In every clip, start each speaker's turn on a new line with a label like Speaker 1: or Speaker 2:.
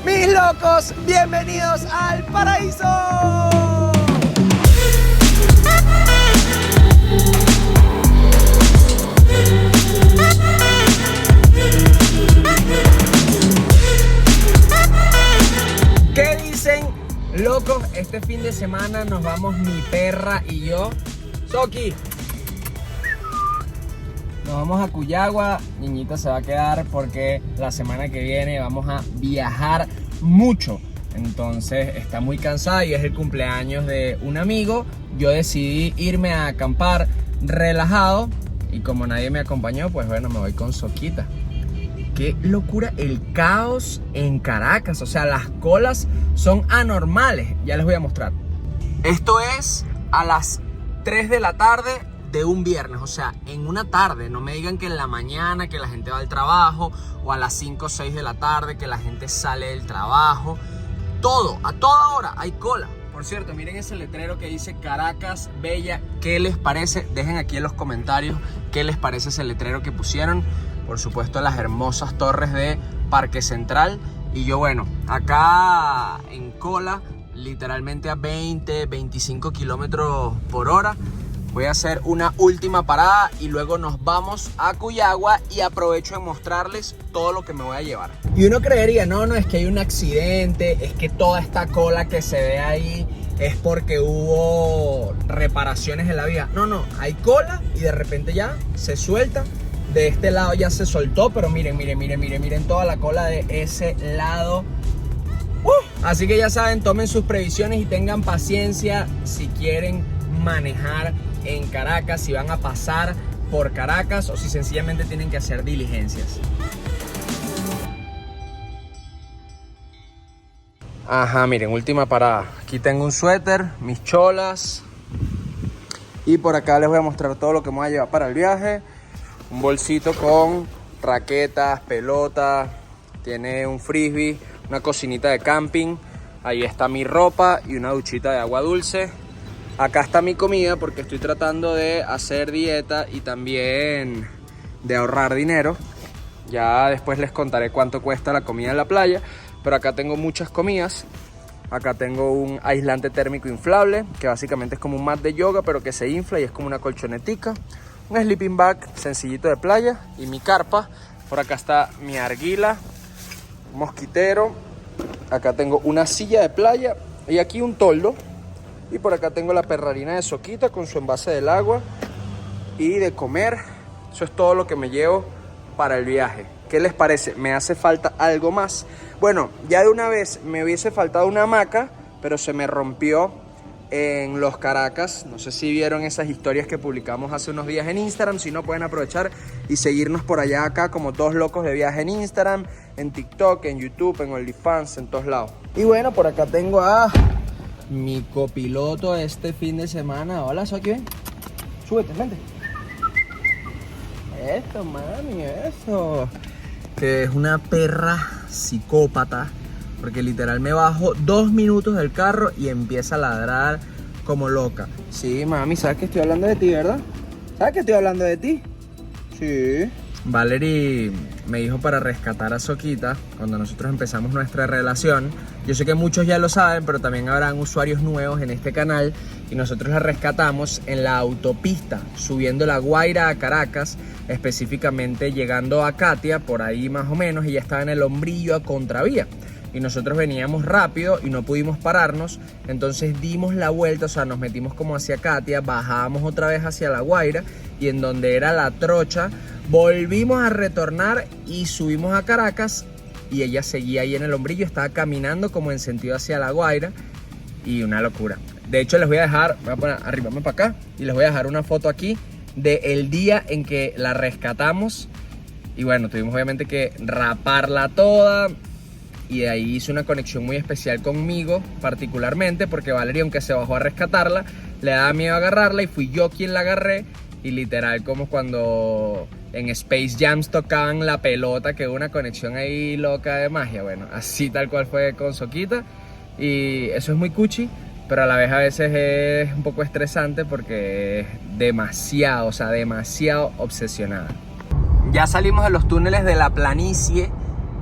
Speaker 1: Mis locos, bienvenidos al paraíso. ¿Qué dicen, locos? Este fin de semana nos vamos mi perra y yo. Soki, nos vamos a Cuyagua. Niñita se va a quedar porque la semana que viene vamos a viajar mucho. Entonces está muy cansada y es el cumpleaños de un amigo. Yo decidí irme a acampar relajado y como nadie me acompañó, pues bueno, me voy con Soquita. Qué locura el caos en Caracas. O sea, las colas son anormales. Ya les voy a mostrar. Esto es a las 3 de la tarde de un viernes, o sea, en una tarde. No me digan que en la mañana, que la gente va al trabajo, o a las 5 o 6 de la tarde que la gente sale del trabajo. Todo, a toda hora hay cola. Por cierto, miren ese letrero que dice Caracas Bella. ¿Qué les parece? Dejen aquí en los comentarios qué les parece ese letrero que pusieron. Por supuesto, las hermosas torres de Parque Central. Y yo, bueno, acá en cola, literalmente a 20, 25 kilómetros por hora. Voy a hacer una última parada y luego nos vamos a Cuyagua y aprovecho de mostrarles todo lo que me voy a llevar. Y uno creería, no, es que hay un accidente, es que toda esta cola que se ve ahí es porque hubo reparaciones en la vía. No, hay cola y de repente ya se suelta. De este lado ya se soltó, pero miren toda la cola de ese lado. Así que ya saben, tomen sus previsiones y tengan paciencia si quieren manejar en Caracas, si van a pasar por Caracas o si sencillamente tienen que hacer diligencias. Ajá, miren, última parada. Aquí tengo un suéter, mis cholas. Y por acá les voy a mostrar todo lo que me voy a llevar para el viaje. Un bolsito con raquetas, pelotas, tiene un frisbee, una cocinita de camping. Ahí está mi ropa y una duchita de agua dulce. Acá está mi comida porque estoy tratando de hacer dieta y también de ahorrar dinero. Ya después les contaré cuánto cuesta la comida en la playa. Pero acá tengo muchas comidas. Acá tengo un aislante térmico inflable, que básicamente es como un mat de yoga, pero que se infla y es como una colchonetica. Un sleeping bag sencillito de playa y mi carpa. Por acá está mi arguila, un mosquitero. Acá tengo una silla de playa y aquí un toldo. Y por acá tengo la perrarina de Soquita con su envase del agua y de comer. Eso es todo lo que me llevo para el viaje. ¿Qué les parece? ¿Me hace falta algo más? Bueno, ya de una vez me hubiese faltado una hamaca, pero se me rompió en Los Caracas. No sé si vieron esas historias que publicamos hace unos días en Instagram. Si no, pueden aprovechar y seguirnos por allá acá como Dos Locos de Viaje en Instagram, en TikTok, en YouTube, en OnlyFans, en todos lados. Y bueno, por acá tengo a mi copiloto este fin de semana. Hola, Soki, ven. Súbete, vente. Eso, mami, eso. Que es una perra psicópata. Porque literal me bajo 2 minutos del carro y empieza a ladrar como loca. Sí, mami, sabes que estoy hablando de ti, ¿verdad? ¿Sabes que estoy hablando de ti? Sí. Valerie me dijo para rescatar a Soquita cuando nosotros empezamos nuestra relación. Yo sé que muchos ya lo saben, pero también habrán usuarios nuevos en este canal. Y nosotros la rescatamos en la autopista, subiendo La Guaira a Caracas, específicamente llegando a Catia, por ahí más o menos. Ella estaba en el Hombrillo a contravía. Y nosotros veníamos rápido y no pudimos pararnos, entonces dimos la vuelta, o sea, nos metimos como hacia Catia, bajábamos otra vez hacia La Guaira y en donde era La Trocha, volvimos a retornar y subimos a Caracas y ella seguía ahí en el Hombrillo, estaba caminando como en sentido hacia La Guaira y una locura. De hecho, les voy a dejar, voy a poner, arribame para acá y les voy a dejar una foto aquí del día en que la rescatamos y bueno, tuvimos obviamente que raparla toda. Y de ahí hizo una conexión muy especial conmigo, particularmente, porque Valeria, aunque se bajó a rescatarla, le daba miedo agarrarla y fui yo quien la agarré. Y literal, como cuando en Space Jams tocaban la pelota, que hubo una conexión ahí loca de magia. Bueno, así tal cual fue con Soquita. Y eso es muy cuchi, pero a la vez a veces es un poco estresante porque es demasiado, o sea, demasiado obsesionada. Ya salimos de los túneles de la planicie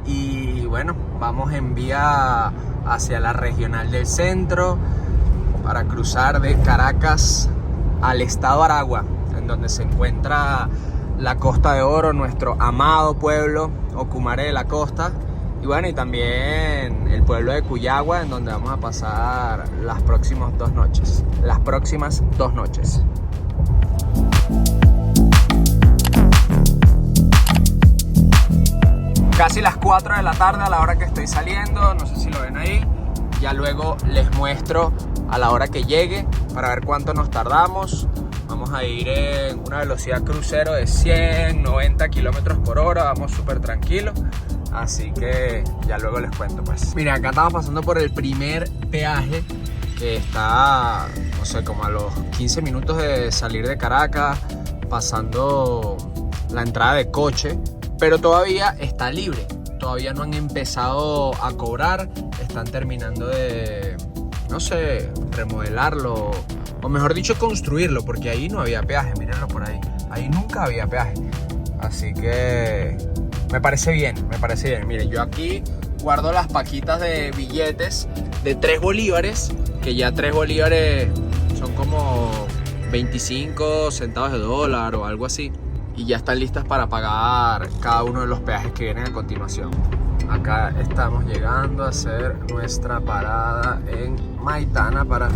Speaker 1: y bueno, vamos en vía hacia la regional del centro para cruzar de Caracas al estado Aragua, en donde se encuentra la Costa de Oro, nuestro amado pueblo Ocumare de la Costa. Y bueno, y también el pueblo de Cuyagua, en donde vamos a pasar las próximas 2 noches. Casi las 4 de la tarde a la hora que estoy saliendo, no sé si lo ven ahí. Ya luego les muestro a la hora que llegue para ver cuánto nos tardamos. Vamos a ir en una velocidad crucero de 190 kilómetros por hora, vamos súper tranquilos. Así que ya luego les cuento pues. Mira, acá estamos pasando por el primer peaje que está, no sé, como a los 15 minutos de salir de Caracas, pasando la entrada de coche, pero todavía está libre. Todavía no han empezado a cobrar, están terminando de, no sé, remodelarlo, o mejor dicho, construirlo, porque ahí no había peaje, mírenlo por ahí. Ahí nunca había peaje. Así que me parece bien. Miren, yo aquí guardo las paquitas de billetes de 3 bolívares, que ya 3 bolívares son como 25 centavos de dólar o algo así. Y ya están listas para pagar cada uno de los peajes que vienen a continuación. Acá estamos llegando a hacer nuestra parada en Maitana para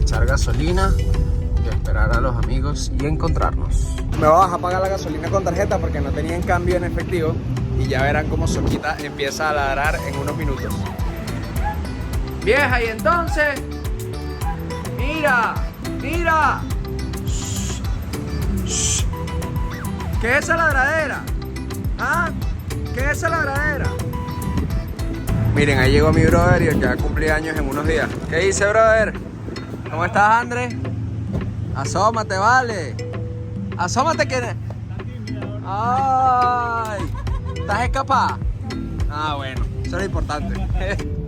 Speaker 1: echar gasolina y esperar a los amigos y encontrarnos. Me voy a bajar a pagar la gasolina con tarjeta porque no tenían cambio en efectivo. Y ya verán cómo Soquita empieza a ladrar en unos minutos. Vieja, y entonces, mira. ¿Qué es esa ladradera? ¿Ah? ¿Qué es esa ladradera? Miren, ahí llegó mi brother y el que va a cumplir años en unos días. ¿Qué dice, brother? ¿Cómo estás, Andrés? Asómate, vale. Asómate que... ¡Ay! ¿Estás escapada? Ah, bueno, eso es lo importante.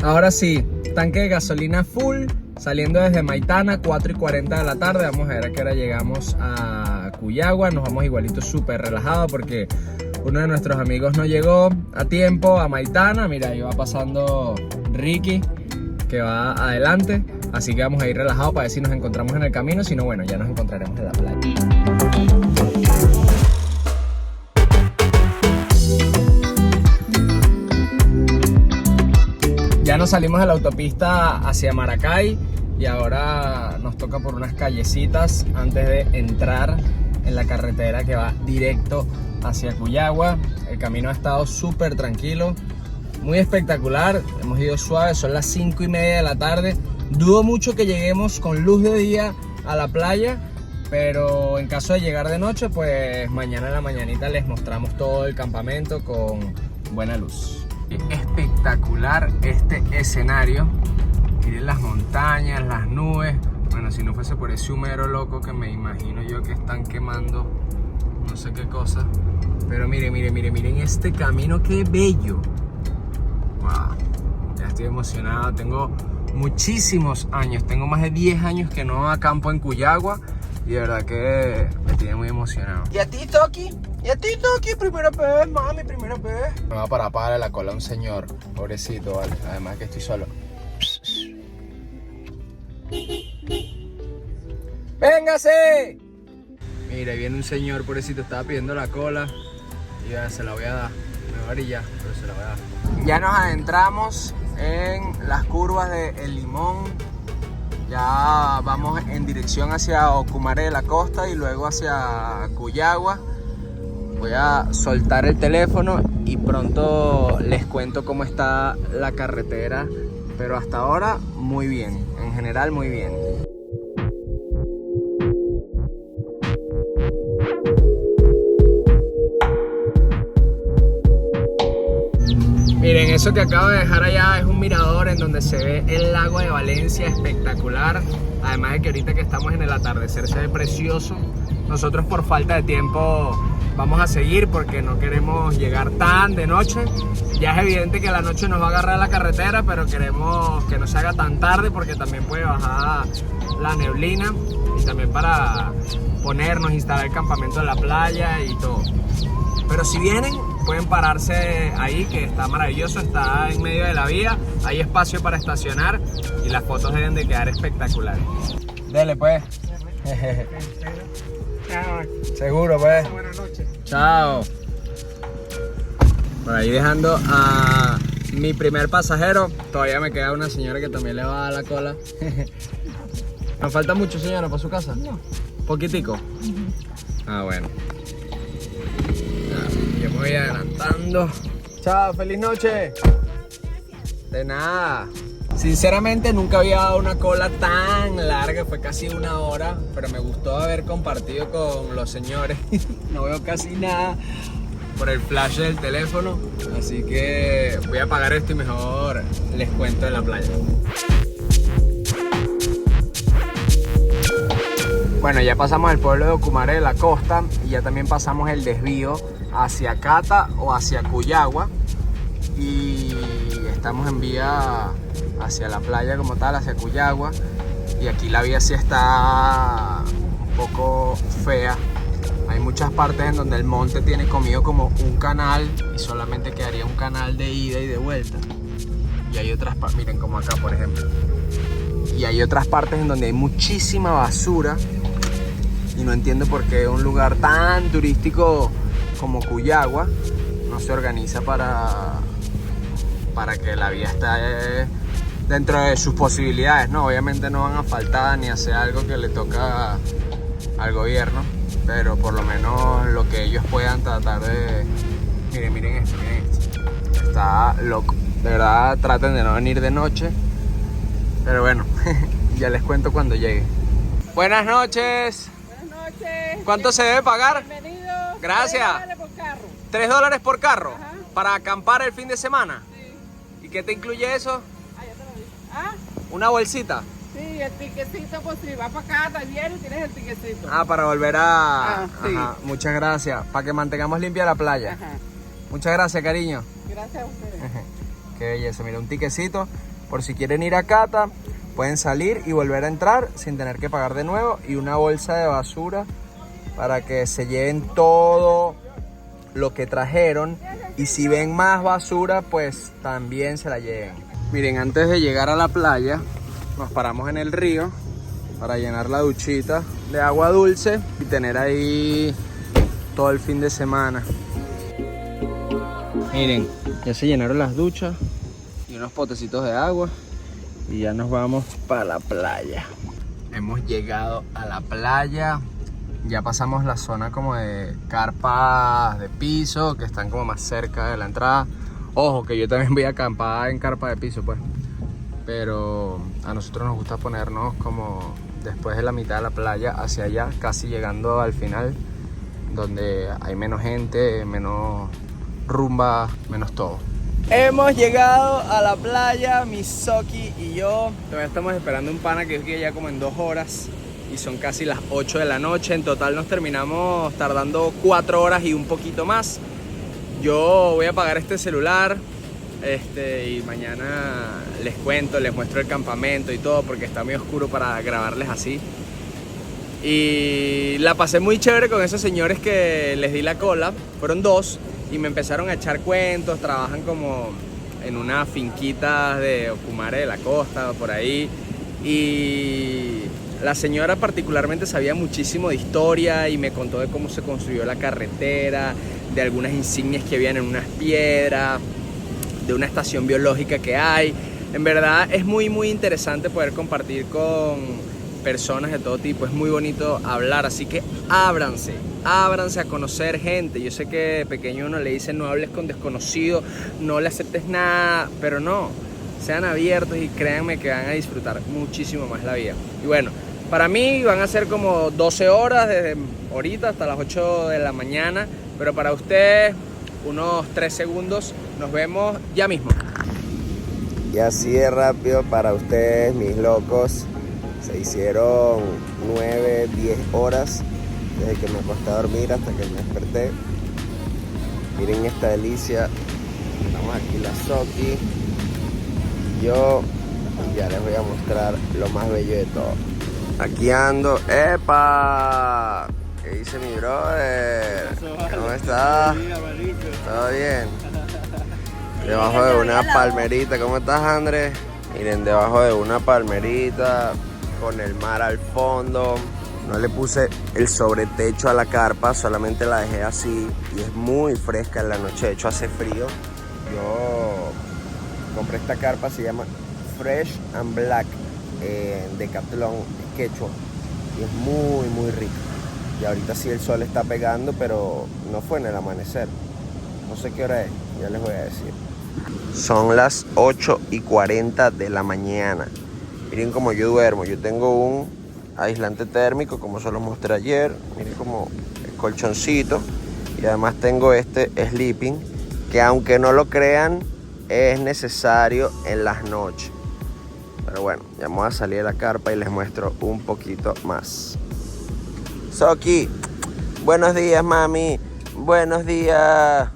Speaker 1: Ahora sí, tanque de gasolina full, saliendo desde Maitana, 4:40 de la tarde. Vamos a ver a qué hora llegamos a Cuyagua. Nos vamos igualito súper relajados porque uno de nuestros amigos no llegó a tiempo a Maitana. Mira, ahí va pasando Ricky, que va adelante. Así que vamos a ir relajados para ver si nos encontramos en el camino. Si no, bueno, ya nos encontraremos en la playa. Ya nos salimos de la autopista hacia Maracay y ahora nos toca por unas callecitas antes de entrar en la carretera que va directo hacia Cuyagua. El camino ha estado súper tranquilo, muy espectacular. Hemos ido suave, son las 5:30 de la tarde. Dudo mucho que lleguemos con luz de día a la playa, pero en caso de llegar de noche, pues mañana en la mañanita les mostramos todo el campamento con buena luz. Espectacular este escenario. Miren las montañas, las nubes. Bueno, si no fuese por ese humero loco que me imagino yo que están quemando no sé qué cosa. Pero miren este camino, qué bello. Wow, ya estoy emocionado. Tengo muchísimos años, tengo más de 10 años que no acampo en Cuyagua y de verdad que me tiene muy emocionado. ¿Y a ti, Toki? Primera vez, mami, primera vez. Me va para pagarle la cola a un señor, pobrecito, vale. Además que estoy solo. ¡Véngase! Mira, viene un señor, pobrecito, estaba pidiendo la cola y ya se la voy a dar. Me va a brillar, pero se la voy a dar. Ya nos adentramos en las curvas de El Limón. Ya vamos en dirección hacia Ocumare de la Costa y luego hacia Cuyagua. Voy a soltar el teléfono y pronto les cuento cómo está la carretera, pero hasta ahora muy bien, en general muy bien. Miren, eso que acabo de dejar allá es un mirador en donde se ve el lago de Valencia, espectacular. Además de que ahorita que estamos en el atardecer se ve precioso. Nosotros por falta de tiempo vamos a seguir porque no queremos llegar tan de noche. Ya es evidente que la noche nos va a agarrar la carretera, pero queremos que no se haga tan tarde porque también puede bajar la neblina y también para ponernos, instalar el campamento en la playa y todo. Pero si vienen, pueden pararse ahí, que está maravilloso, está en medio de la vía, hay espacio para estacionar y las fotos deben de quedar espectaculares. Dele pues.
Speaker 2: Chao.
Speaker 1: Seguro pues.
Speaker 2: Buenas noches.
Speaker 1: Chao. Por ahí dejando a mi primer pasajero. Todavía me queda una señora que también le va a dar la cola. ¿Nos falta mucho, señora, para su casa? No. ¿Poquitico? Ah, bueno. Yo me voy adelantando. Chao, feliz noche. De nada. Sinceramente nunca había dado una cola tan larga, fue casi 1 hora, pero me gustó haber compartido con los señores. No veo casi nada por el flash del teléfono, así que voy a apagar esto y mejor les cuento en la playa. Bueno, ya pasamos el pueblo de Ocumare de la Costa y ya también pasamos el desvío hacia Cata o hacia Cuyagua y estamos en vía hacia la playa como tal, hacia Cuyagua, y aquí la vía sí está un poco fea. Hay muchas partes en donde el monte tiene comido como un canal y solamente quedaría un canal de ida y de vuelta. Y hay otras partes, miren como acá por ejemplo. Y hay otras partes en donde hay muchísima basura y no entiendo por qué un lugar tan turístico como Cuyagua no se organiza para que la vía esté dentro de sus posibilidades, ¿no? Obviamente no van a faltar ni hacer algo que le toca al gobierno, pero por lo menos lo que ellos puedan tratar de... Miren esto, está loco. De verdad, traten de no venir de noche, pero bueno, ya les cuento cuando llegue. Buenas noches.
Speaker 2: Buenas noches.
Speaker 1: ¿Cuánto se debe pagar?
Speaker 2: Bienvenido.
Speaker 1: Gracias.
Speaker 2: $3 por carro.
Speaker 1: $3 por carro.
Speaker 2: Ajá.
Speaker 1: Para acampar el fin de semana.
Speaker 2: Sí.
Speaker 1: ¿Y qué te incluye eso?
Speaker 2: Ah, ya te lo dije. Ah,
Speaker 1: Una bolsita.
Speaker 2: sí, el tiquecito, pues si vas para acá, también tienes el tiquecito.
Speaker 1: Ah, para volver a...
Speaker 2: sí.
Speaker 1: Ajá, muchas gracias. Para que mantengamos limpia la playa.
Speaker 2: Ajá.
Speaker 1: Muchas gracias, cariño.
Speaker 2: Gracias a ustedes.
Speaker 1: Qué belleza. Mira, un tiquecito. Por si quieren ir a Cata, pueden salir y volver a entrar sin tener que pagar de nuevo. Y una bolsa de basura para que se lleven todo lo que trajeron. Y si ven más basura, pues también se la lleven. Miren, antes de llegar a la playa, nos paramos en el río para llenar la duchita de agua dulce y tener ahí todo el fin de semana. Miren, ya se llenaron las duchas y unos potecitos de agua y ya nos vamos para la playa. Hemos llegado a la playa, ya pasamos la zona como de carpas de piso que están como más cerca de la entrada. Ojo, que yo también voy a acampar en carpa de piso pues, pero a nosotros nos gusta ponernos como después de la mitad de la playa hacia allá, casi llegando al final, donde hay menos gente, menos rumba, menos todo. Hemos llegado a la playa, Misoki y yo. Todavía estamos esperando un pana que llegue ya como en 2 horas y son casi las 8 de la noche. En total nos terminamos tardando 4 horas y un poquito más. Yo voy a apagar este celular y mañana les cuento, les muestro el campamento y todo porque está muy oscuro para grabarles así. Y la pasé muy chévere con esos señores que les di la cola, fueron 2 y me empezaron a echar cuentos, trabajan como en una finquita de Ocumare de la Costa, por ahí. Y la señora particularmente sabía muchísimo de historia y me contó de cómo se construyó la carretera, de algunas insignias que habían en unas piedras, de una estación biológica que hay. En verdad es muy interesante poder compartir con personas de todo tipo, es muy bonito hablar, así que ábranse a conocer gente. Yo sé que de pequeño uno le dice no hables con desconocidos, no le aceptes nada, pero no, sean abiertos y créanme que van a disfrutar muchísimo más la vida. Y bueno, para mí van a ser como 12 horas desde ahorita hasta las 8 de la mañana, pero para ustedes unos 3 segundos. Nos vemos ya mismo.
Speaker 3: Y así de rápido para ustedes, mis locos. Se hicieron 9, 10 horas desde que me acosté a dormir hasta que me desperté. Miren esta delicia. Estamos aquí la Soki. Yo ya les voy a mostrar lo más bello de todo. Aquí ando. ¡Epa! ¿Qué dice mi brother? ¿Cómo estás? ¿Todo bien? Debajo de una palmerita. ¿Cómo estás, Andrés? Miren, debajo de una palmerita, con el mar al fondo. No le puse el sobretecho a la carpa, solamente la dejé así. Y es muy fresca en la noche, de hecho hace frío. Yo compré esta carpa, se llama Fresh and Black, en Decathlon, quechua. Y es muy, muy rica. Y ahorita sí el sol está pegando, pero no fue en el amanecer. No sé qué hora es, ya les voy a decir. Son las 8:40 de la mañana. Miren cómo yo duermo. Yo tengo un aislante térmico, como se los mostré ayer. Miren como el colchoncito. Y además tengo este sleeping, que aunque no lo crean, es necesario en las noches. Pero bueno, ya vamos a salir de la carpa y les muestro un poquito más. Soki, buenos días, mami. Buenos días.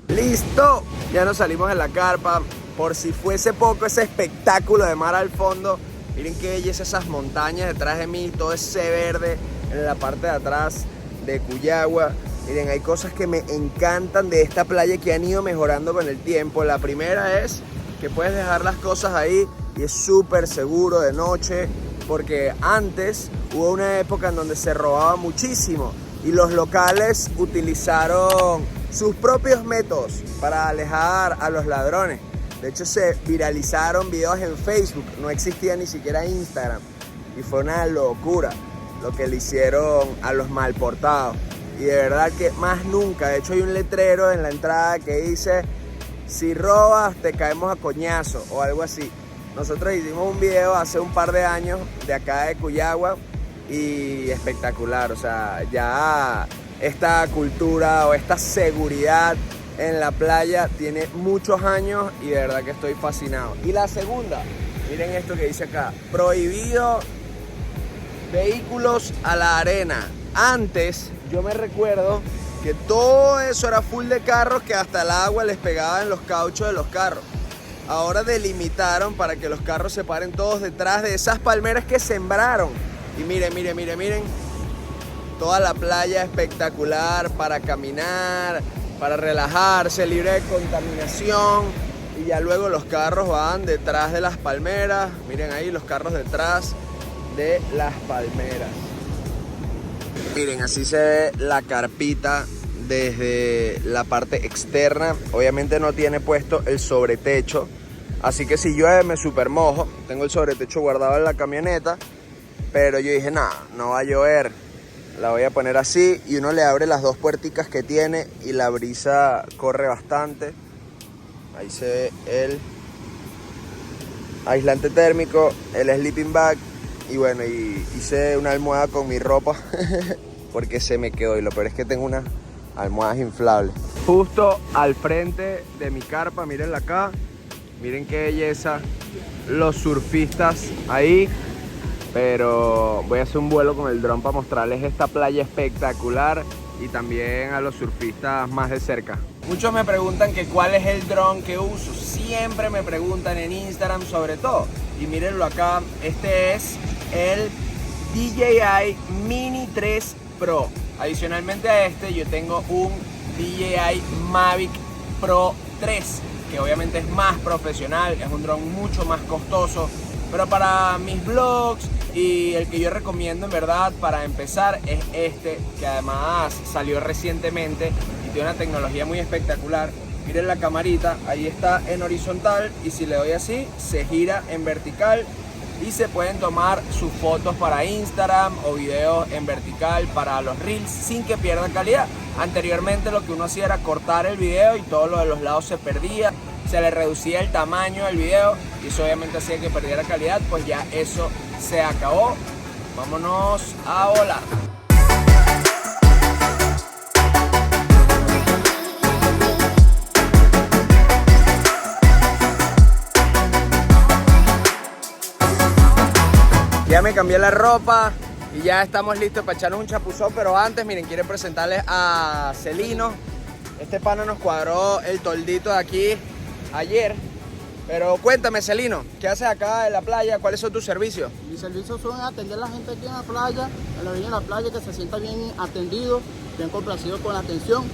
Speaker 3: ¡Listo! Ya nos salimos de la carpa. Por si fuese poco ese espectáculo de mar al fondo. Miren qué belleza esas montañas detrás de mí. Todo ese verde en la parte de atrás de Cuyagua. Miren, hay cosas que me encantan de esta playa que han ido mejorando con el tiempo. La primera es que puedes dejar las cosas ahí y es súper seguro de noche. Porque antes hubo una época en donde se robaba muchísimo y los locales utilizaron sus propios métodos para alejar a los ladrones. De hecho, se viralizaron videos en Facebook, no existía ni siquiera Instagram. Y fue una locura lo que le hicieron a los malportados. Y de verdad que más nunca, de hecho hay un letrero en la entrada que dice: si robas te caemos a coñazo o algo así. Nosotros hicimos un video hace un par de años de acá de Cuyagua y espectacular, o sea, ya esta cultura o esta seguridad en la playa tiene muchos años y de verdad que estoy fascinado. Y la segunda, miren esto que dice acá: prohibido vehículos a la arena. Antes yo me recuerdo que todo eso era full de carros que hasta el agua les pegaba en los cauchos de los carros. Ahora delimitaron para que los carros se paren todos detrás de esas palmeras que sembraron. Y miren, miren, miren, miren. Toda la playa espectacular para caminar, para relajarse, libre de contaminación. Y ya luego los carros van detrás de las palmeras. Miren ahí los carros detrás de las palmeras. Miren, así se ve la carpita desde la parte externa. Obviamente no tiene puesto el sobretecho, así que si llueve me super mojo. Tengo el sobretecho guardado en la camioneta, pero yo dije, nada, no va a llover, la voy a poner así. Y uno le abre las dos puerticas que tiene y la brisa corre bastante. Ahí se ve el aislante térmico, el sleeping bag. Y bueno, y hice una almohada con mi ropa porque se me quedó. Y lo peor es que tengo unas almohadas inflables. Justo al frente de mi carpa, mírenla acá. Miren qué belleza. Los surfistas ahí. Pero voy a hacer un vuelo con el dron para mostrarles esta playa espectacular y también a los surfistas más de cerca. Muchos me preguntan que cuál es el dron que uso. Siempre me preguntan en Instagram sobre todo. Y mírenlo acá. Este es el DJI Mini 3 Pro. Adicionalmente a este yo tengo un DJI Mavic Pro 3, que obviamente es más profesional, es un dron mucho más costoso, pero para mis vlogs y el que yo recomiendo en verdad para empezar es este, que además salió recientemente y tiene una tecnología muy espectacular. Miren la camarita, ahí está en horizontal y si le doy así se gira en vertical. Y se pueden tomar sus fotos para Instagram o videos en vertical para los reels sin que pierda calidad. Anteriormente lo que uno hacía era cortar el video y todo lo de los lados se perdía, se le reducía el tamaño del video y eso obviamente hacía que perdiera calidad. Pues ya eso se acabó. Vámonos a volar. Ya me cambié la ropa y ya estamos listos para echarnos un chapuzón, pero antes, miren, quiero presentarles a Celino. Este pana nos cuadró el toldito de aquí ayer
Speaker 1: Pero cuéntame, Celino, ¿qué haces acá en la playa? ¿Cuáles son tus servicios?
Speaker 4: Mis servicios son atender a la gente aquí en la playa, en la orilla de la playa, que se sienta bien atendido, bien complacido con la atención.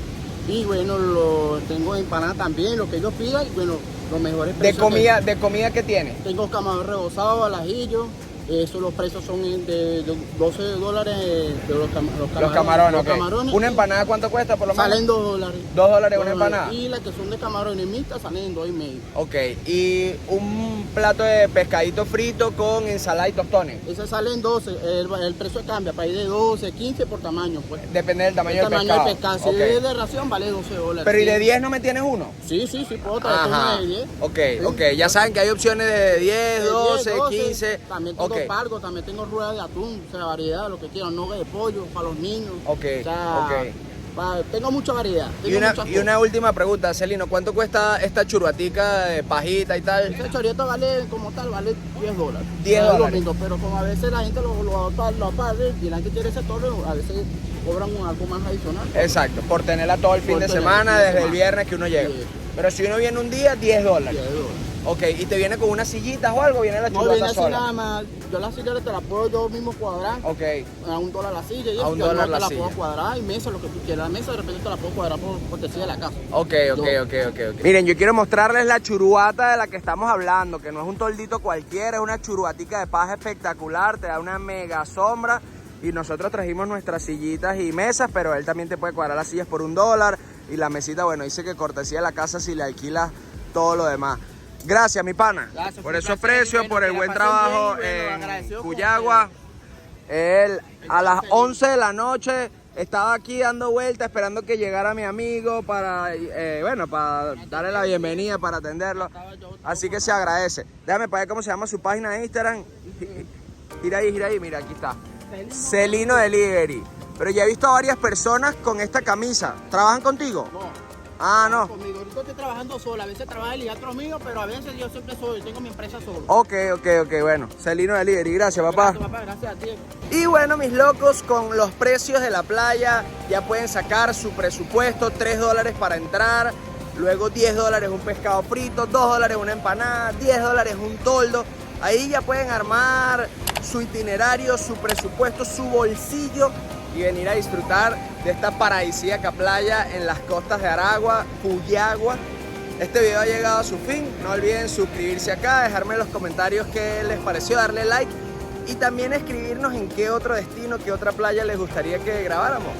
Speaker 4: Y bueno, lo tengo empanada también, lo que ellos pidan, y bueno, los mejores
Speaker 1: ¿De
Speaker 4: precios.
Speaker 1: comida qué tienes?
Speaker 4: Tengo camarón rebozado, al ajillo. Eso, los precios son de $12 de los camarones.
Speaker 1: Los camarones, ok.
Speaker 4: camarones.
Speaker 1: ¿Una empanada cuánto cuesta por lo menos?
Speaker 4: Salen $2.
Speaker 1: $2 una empanada.
Speaker 4: Y las que son de camarones mixtas salen $2.50.
Speaker 1: Ok, y un plato de pescadito frito con ensalada y tostones.
Speaker 4: Esas salen 12, el precio cambia, para ir de 12, 15 por tamaño. Pues.
Speaker 1: Depende del tamaño
Speaker 4: El
Speaker 1: del pescado.
Speaker 4: del pescado. Si
Speaker 1: Ok.
Speaker 4: es de ración, vale $12.
Speaker 1: Pero ¿y de
Speaker 4: Sí.
Speaker 1: 10 no me tienes uno?
Speaker 4: Sí, puedo traer una de 10.
Speaker 1: Ok,
Speaker 4: Sí.
Speaker 1: ok. Ya saben que hay opciones de 10,
Speaker 4: De
Speaker 1: 12,
Speaker 4: 10,
Speaker 1: 15.
Speaker 4: También tengo
Speaker 1: Ok.
Speaker 4: pargo, también tengo ruedas de atún, o sea, variedad, lo que quieran, noga de pollo para los niños.
Speaker 1: Ok,
Speaker 4: O sea, tengo mucha variedad.
Speaker 1: Y una última pregunta, Celino, ¿cuánto cuesta esta churbatica de pajita y tal?
Speaker 4: Ese chorrito vale, como tal, vale $10.
Speaker 1: $10.
Speaker 4: Lo mismo, pero como a veces la gente lo paga, y la que quiere ese toro, a veces cobran algo más adicional.
Speaker 1: Exacto, por tenerla todo el fin
Speaker 4: Por
Speaker 1: de
Speaker 4: tener
Speaker 1: semana,
Speaker 4: el fin de
Speaker 1: desde el
Speaker 4: semana.
Speaker 1: viernes que uno llega.
Speaker 4: Sí.
Speaker 1: Pero si uno viene un día, $10.
Speaker 4: $10.
Speaker 1: Ok, ¿y te viene con unas sillitas o algo? ¿Viene la
Speaker 4: No
Speaker 1: churrata
Speaker 4: viene así
Speaker 1: sola?
Speaker 4: nada más. Yo la silla te la puedo yo mismo cuadrar.
Speaker 1: Ok,
Speaker 4: A $1 la silla y
Speaker 1: A
Speaker 4: eso,
Speaker 1: $1
Speaker 4: yo no
Speaker 1: la
Speaker 4: te la
Speaker 1: silla.
Speaker 4: puedo cuadrar y mesa, lo que tú quieras. La mesa de repente te la puedo cuadrar por cortesía de la casa.
Speaker 1: ok. Miren, yo quiero mostrarles la churuata de la que estamos hablando, que no es un toldito cualquiera, es una churuatica de paja espectacular, te da una mega sombra. Y nosotros trajimos nuestras sillitas y mesas, pero él también te puede cuadrar las sillas por $1. Y la mesita, bueno, dice que cortesía de la casa si le alquilas todo lo demás. Gracias, mi pana,
Speaker 4: Gracias,
Speaker 1: por
Speaker 4: fue un
Speaker 1: esos
Speaker 4: placer,
Speaker 1: precios,
Speaker 4: bueno,
Speaker 1: por
Speaker 4: que
Speaker 1: el
Speaker 4: la
Speaker 1: buen
Speaker 4: pasen
Speaker 1: trabajo
Speaker 4: bien, bueno,
Speaker 1: en
Speaker 4: agradecido con
Speaker 1: Cuyagua. Él a las 11 de la noche estaba aquí dando vueltas, esperando que llegara mi amigo para, para darle la bienvenida, para atenderlo. Así que se agradece. Déjame para ver cómo se llama su página de Instagram. Gira ahí, mira, aquí está. Celino Delivery. Pero ya he visto a varias personas con esta camisa. ¿Trabajan contigo?
Speaker 4: No.
Speaker 1: Ah, no.
Speaker 4: Conmigo, ahorita estoy trabajando sola, a veces trabaja el hijastro mío, pero a veces yo siempre tengo mi empresa solo.
Speaker 1: Ok, bueno. Celino Delivery, gracias, papá.
Speaker 4: Gracias, papá, gracias a ti.
Speaker 1: Y bueno, mis locos, con los precios de la playa ya pueden sacar su presupuesto, $3 para entrar, luego $10 un pescado frito, $2 una empanada, $10 un toldo. Ahí ya pueden armar su itinerario, su presupuesto, su bolsillo y venir a disfrutar de esta paradisíaca playa en las costas de Aragua, Cuyagua. Este video ha llegado a su fin, no olviden suscribirse acá, dejarme en los comentarios qué les pareció, darle like y también escribirnos en qué otro destino, qué otra playa les gustaría que grabáramos.